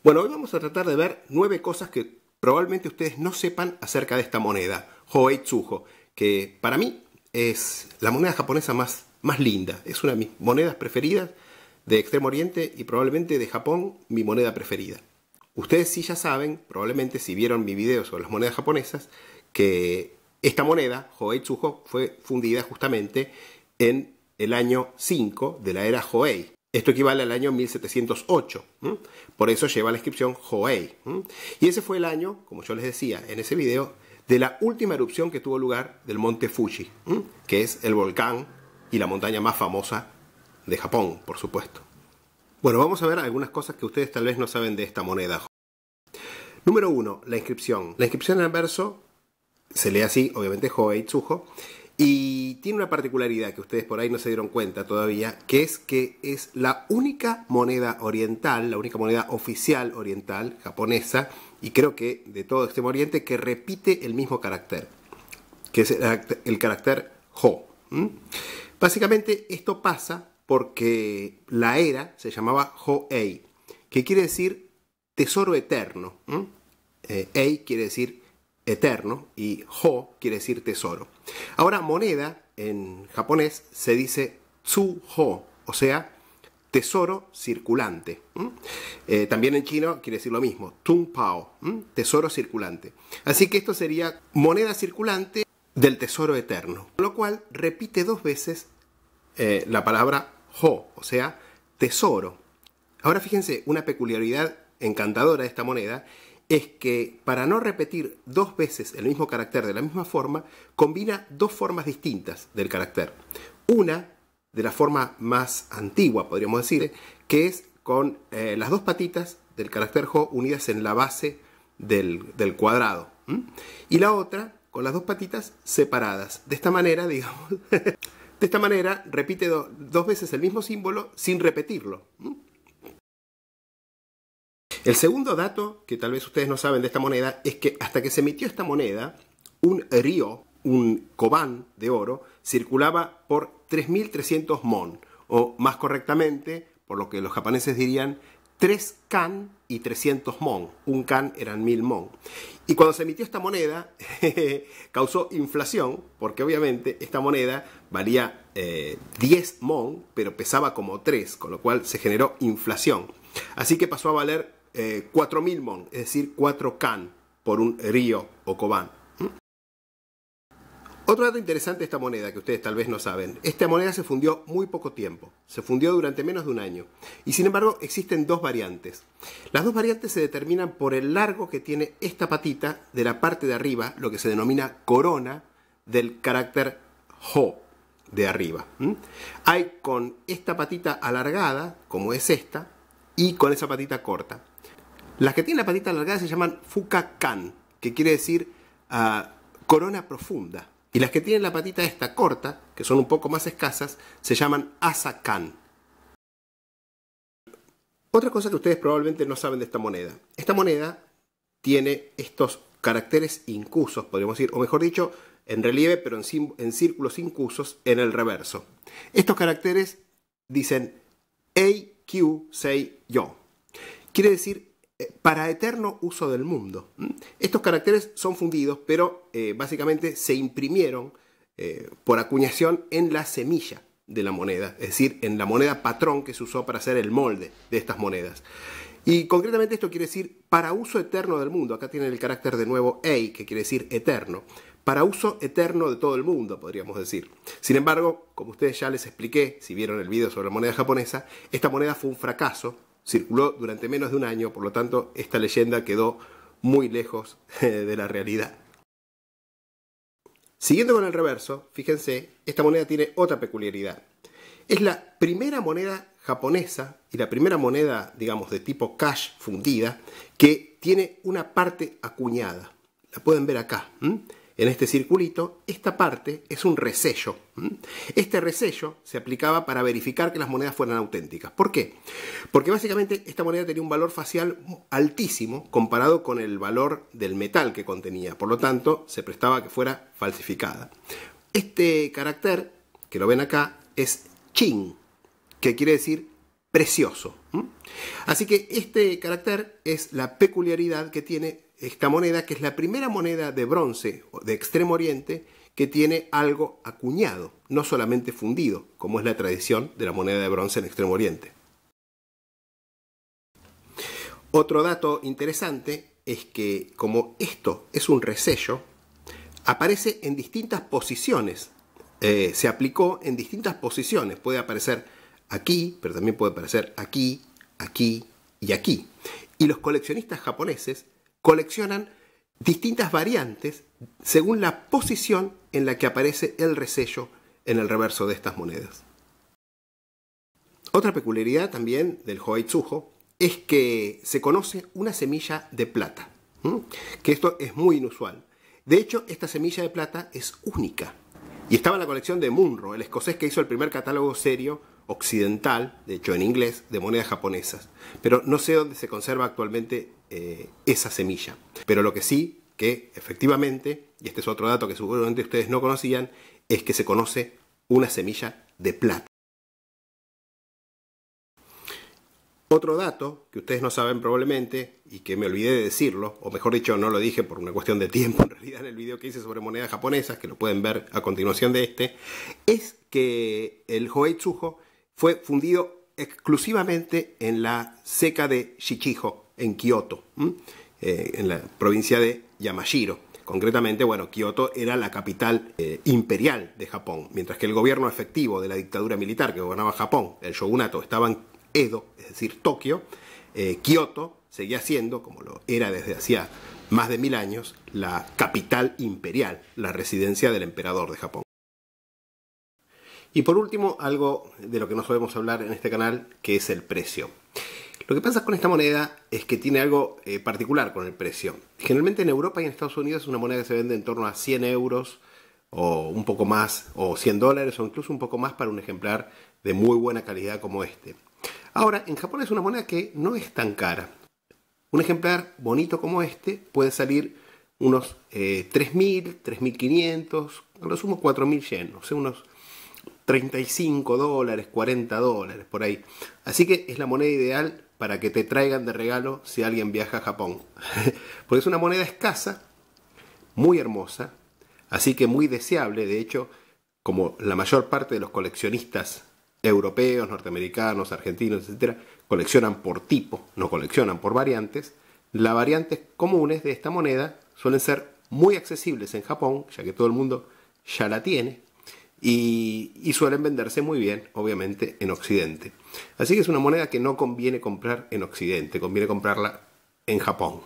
Bueno, hoy vamos a tratar de ver 9 cosas que probablemente ustedes no sepan acerca de esta moneda, Hoei Tsujo, que para mí es la moneda japonesa más linda. Es una de mis monedas preferidas de Extremo Oriente y probablemente de Japón mi moneda preferida. Ustedes sí ya saben, probablemente si vieron mi video sobre las monedas japonesas, que esta moneda, Hoei Tsujo, fue fundida justamente en el año 5 de la era Hoei. Esto equivale al año 1708, por eso lleva la inscripción Hoei. Y ese fue el año, como yo les decía en ese video, de la última erupción que tuvo lugar del monte Fuji, que es el volcán y la montaña más famosa de Japón, por supuesto. Bueno, vamos a ver algunas cosas que ustedes tal vez no saben de esta moneda. Número 1, la inscripción. La inscripción en el verso se lee así, obviamente Hoei Tsujo, y tiene una particularidad que ustedes por ahí no se dieron cuenta todavía, que es la única moneda oriental, la única moneda oficial oriental japonesa, y creo que de todo Extremo Oriente, que repite el mismo carácter, que es el carácter Ho. Básicamente esto pasa porque la era se llamaba Hoei, que quiere decir tesoro eterno. Ei quiere decir eterno y Ho quiere decir tesoro. Ahora, moneda en japonés se dice Tsuho, o sea, tesoro circulante. También en chino quiere decir lo mismo, Tungpao, tesoro circulante. Así que esto sería moneda circulante del tesoro eterno, con lo cual repite 2 veces la palabra Ho, o sea, tesoro. Ahora fíjense, una peculiaridad encantadora de esta moneda es que para no repetir 2 veces el mismo carácter de la misma forma, combina 2 formas distintas del carácter. Una de la forma más antigua, podríamos decir, que es con las 2 patitas del carácter Ho unidas en la base del cuadrado. Y la otra con las 2 patitas separadas. De esta manera, digamos, de esta manera repite 2 veces el mismo símbolo sin repetirlo. El segundo dato que tal vez ustedes no saben de esta moneda es que hasta que se emitió esta moneda, un ryo, un koban de oro, circulaba por 3.300 mon, o más correctamente, por lo que los japoneses dirían, 3 kan y 300 mon. Un kan eran 1000 mon. Y cuando se emitió esta moneda, causó inflación, porque obviamente esta moneda valía 10 mon, pero pesaba como 3, con lo cual se generó inflación. Así que pasó a valer 4.000 mon, es decir, 4 kan por un ryo o koban. Otro dato interesante de esta moneda que ustedes tal vez no saben, esta moneda se fundió muy poco tiempo, se fundió durante menos de un año, y sin embargo existen 2 variantes. Las 2 variantes se determinan por el largo que tiene esta patita de la parte de arriba, lo que se denomina corona del carácter Ho de arriba. Hay con esta patita alargada, como es esta, y con esa patita corta. Las que tienen la patita alargada se llaman Fuka-kan, que quiere decir corona profunda. Y las que tienen la patita esta corta, que son un poco más escasas, se llaman Asa-kan. Otra cosa que ustedes probablemente no saben de esta moneda. Esta moneda tiene estos caracteres incusos, podríamos decir, o mejor dicho, en relieve, pero en círculos incusos en el reverso. Estos caracteres dicen Ei Kyu Sei Yo. Quiere decir para eterno uso del mundo. Estos caracteres son fundidos, pero básicamente se imprimieron por acuñación en la semilla de la moneda, es decir, en la moneda patrón que se usó para hacer el molde de estas monedas. Y concretamente esto quiere decir para uso eterno del mundo. Acá tienen el carácter de nuevo Ei, que quiere decir eterno. Para uso eterno de todo el mundo, podríamos decir. Sin embargo, como ustedes ya les expliqué, si vieron el video sobre la moneda japonesa, esta moneda fue un fracaso. Circuló durante menos de un año, por lo tanto, esta leyenda quedó muy lejos de la realidad. Siguiendo con el reverso, fíjense, esta moneda tiene otra peculiaridad. Es la primera moneda japonesa y la primera moneda, digamos, de tipo cash fundida, que tiene una parte acuñada. La pueden ver acá. En este circulito, esta parte es un resello. Este resello se aplicaba para verificar que las monedas fueran auténticas. ¿Por qué? Porque básicamente esta moneda tenía un valor facial altísimo comparado con el valor del metal que contenía. Por lo tanto, se prestaba a que fuera falsificada. Este carácter, que lo ven acá, es Chin, que quiere decir precioso. Así que este carácter es la peculiaridad que tiene esta moneda, que es la primera moneda de bronce de Extremo Oriente que tiene algo acuñado, no solamente fundido, como es la tradición de la moneda de bronce en Extremo Oriente. Otro dato interesante es que como esto es un resello, aparece en distintas posiciones. Se aplicó en distintas posiciones. Puede aparecer aquí, pero también puede aparecer aquí, aquí y aquí. Y los coleccionistas japoneses coleccionan distintas variantes según la posición en la que aparece el resello en el reverso de estas monedas. Otra peculiaridad también del Hoei Tsujo es que se conoce una semilla de plata, que esto es muy inusual. De hecho, esta semilla de plata es única y estaba en la colección de Munro, el escocés que hizo el primer catálogo serio occidental, de hecho en inglés, de monedas japonesas. Pero no sé dónde se conserva actualmente esa semilla. Pero lo que sí, que efectivamente, y este es otro dato que seguramente ustedes no conocían, es que se conoce una semilla de plata. Otro dato que ustedes no saben probablemente, y que me olvidé de decirlo, o mejor dicho no lo dije por una cuestión de tiempo en realidad en el video que hice sobre monedas japonesas, que lo pueden ver a continuación de este, es que el Hoei Tsujo fue fundido exclusivamente en la ceca de Shichijo, en Kioto, en la provincia de Yamashiro. Concretamente, bueno, Kioto era la capital imperial de Japón, mientras que el gobierno efectivo de la dictadura militar que gobernaba Japón, el shogunato, estaba en Edo, es decir, Tokio. Kioto seguía siendo, como lo era desde hacía más de 1000 años, la capital imperial, la residencia del emperador de Japón. Y por último, algo de lo que no solemos hablar en este canal, que es el precio. Lo que pasa con esta moneda es que tiene algo particular con el precio. Generalmente en Europa y en Estados Unidos es una moneda que se vende en torno a 100 euros o un poco más, o 100 dólares o incluso un poco más para un ejemplar de muy buena calidad como este. Ahora, en Japón es una moneda que no es tan cara. Un ejemplar bonito como este puede salir unos 3.000, 3.500, a lo sumo 4.000 yen, o sea, unos 35 dólares, 40 dólares, por ahí. Así que es la moneda ideal para que te traigan de regalo si alguien viaja a Japón. Porque es una moneda escasa, muy hermosa, así que muy deseable. De hecho, como la mayor parte de los coleccionistas europeos, norteamericanos, argentinos, etcétera, coleccionan por tipo, no coleccionan por variantes, las variantes comunes de esta moneda suelen ser muy accesibles en Japón, ya que todo el mundo ya la tiene, y suelen venderse muy bien, obviamente, en Occidente. Así que es una moneda que no conviene comprar en Occidente, conviene comprarla en Japón.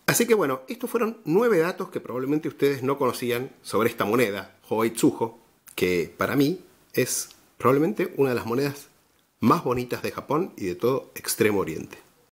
Así que bueno, estos fueron 9 datos que probablemente ustedes no conocían sobre esta moneda, Hoei Tsujo, que para mí es probablemente una de las monedas más bonitas de Japón y de todo Extremo Oriente.